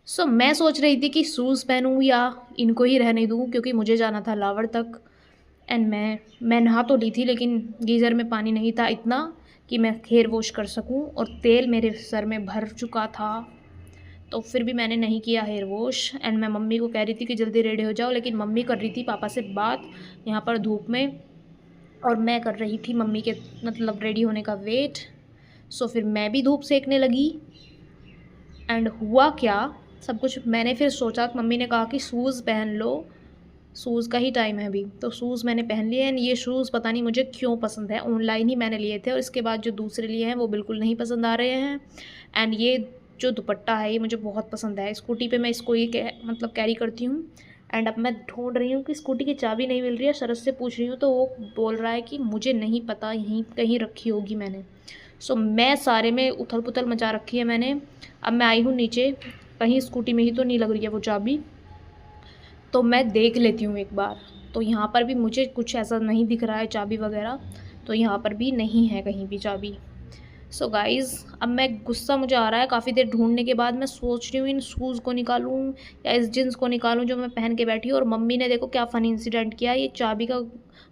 मैं सोच रही थी कि शूज़ पहनूँ या इनको ही रहने दूँ, क्योंकि मुझे जाना था लावड़ तक। एंड मैं नहा तो ली थी, लेकिन गीज़र में पानी नहीं था इतना कि मैं हेयर वॉश कर सकूँ, और तेल मेरे सर में भर चुका था। तो फिर भी मैंने नहीं किया हेयर वॉश। एंड मैं मम्मी को कह रही थी कि जल्दी रेडी हो जाओ, लेकिन मम्मी कर रही थी पापा से बात यहाँ पर धूप में, और मैं कर रही थी मम्मी के मतलब रेडी होने का वेट। फिर मैं भी धूप सेकने लगी। एंड हुआ क्या, सब कुछ मैंने फिर सोचा, मम्मी ने कहा कि शूज़ पहन लो, शूज़ का ही टाइम है अभी। तो शूज़ मैंने पहन लिए। एंड ये शूज़ पता नहीं मुझे क्यों पसंद है, ऑनलाइन ही मैंने लिए थे, और इसके बाद जो दूसरे लिए हैं वो बिल्कुल नहीं पसंद आ रहे हैं। एंड ये जो दुपट्टा है ये मुझे बहुत पसंद है। स्कूटी पे मैं इसको ही मतलब कैरी करती हूँ। एंड अब मैं ढूंढ रही हूँ कि स्कूटी की चाबी नहीं मिल रही है। शरद से पूछ रही हूँ तो वो बोल रहा है कि मुझे नहीं पता, यहीं कहीं रखी होगी मैंने। मैं सारे में उथल पुथल मचा रखी है मैंने। अब मैं आई हूँ नीचे, कहीं स्कूटी में ही तो नहीं लग रही है वो चाबी। तो मैं देख लेती हूँ एक बार। तो यहाँ पर भी मुझे कुछ ऐसा नहीं दिख रहा है चाबी वगैरह, तो यहाँ पर भी नहीं है कहीं भी चाबी। गाइज़, अब मैं गुस्सा मुझे आ रहा है काफ़ी देर ढूँढने के बाद। मैं सोच रही हूँ इन शूज़ को निकालूँ या इस जीन्स को निकालूँ जो मैं पहन के बैठी हूँ। और मम्मी ने देखो क्या फ़नी इंसिडेंट किया, ये चाबी का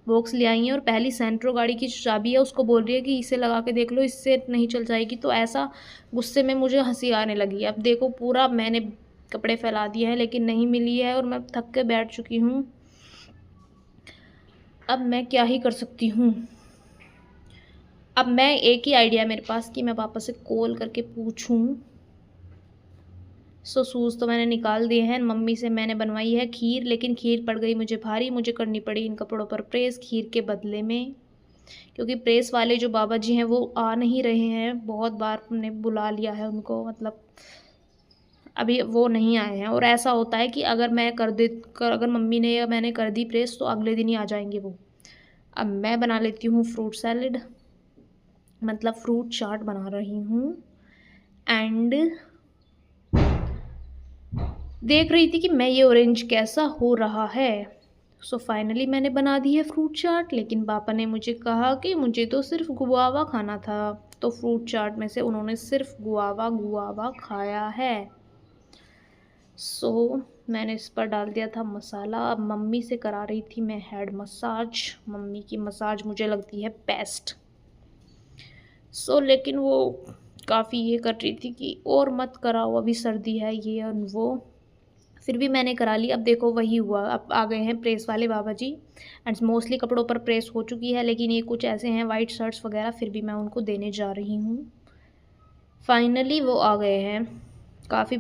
बॉक्स ले आई हैं, और पहली सेंट्रो गाड़ी की जो चाबी है उसको बोल रही है कि इसे लगा के देख लो, इससे नहीं चल जाएगी। तो ऐसा गुस्से में मुझे हँसी आने लगी। अब देखो पूरा मैंने कपड़े फैला दिए हैं, लेकिन नहीं मिली है, और मैं थक के बैठ चुकी हूँ। अब मैं क्या ही कर सकती हूँ। अब मैं एक ही आइडिया है मेरे पास कि मैं पापा से कॉल करके पूछूं। शूज़ तो मैंने निकाल दिए हैं। मम्मी से मैंने बनवाई है खीर, लेकिन खीर पड़ गई मुझे भारी। मुझे करनी पड़ी इन कपड़ों पर प्रेस खीर के बदले में, क्योंकि प्रेस वाले जो बाबा जी हैं वो आ नहीं रहे हैं। बहुत बार हमने बुला लिया है उनको, मतलब अभी वो नहीं आए हैं। और ऐसा होता है कि अगर मैं अगर मम्मी ने या मैंने कर दी प्रेस तो अगले दिन ही आ जाएंगे वो। अब मैं बना लेती हूँ फ्रूट सैलेड, मतलब फ्रूट चाट बना रही हूँ। एंड देख रही थी कि मैं ये ऑरेंज कैसा हो रहा है। फाइनली मैंने बना दी है फ्रूट चाट, लेकिन पापा ने मुझे कहा कि मुझे तो सिर्फ गुआवा खाना था। तो फ्रूट चाट में से उन्होंने सिर्फ गुआवा गुआवा खाया है। मैंने इस पर डाल दिया था मसाला। अब मम्मी से करा रही थी मैं हेड मसाज। मम्मी की मसाज मुझे लगती है बेस्ट। लेकिन वो काफ़ी ये कर रही थी कि और मत कराओ, अभी सर्दी है, ये और वो। फिर भी मैंने करा ली। अब देखो वही हुआ, अब आ गए हैं प्रेस वाले बाबा जी। एंड मोस्टली कपड़ों पर प्रेस हो चुकी है, लेकिन ये कुछ ऐसे हैं वाइट शर्ट्स वगैरह, फिर भी मैं उनको देने जा रही हूँ। फाइनली वो आ गए हैं। काफ़ी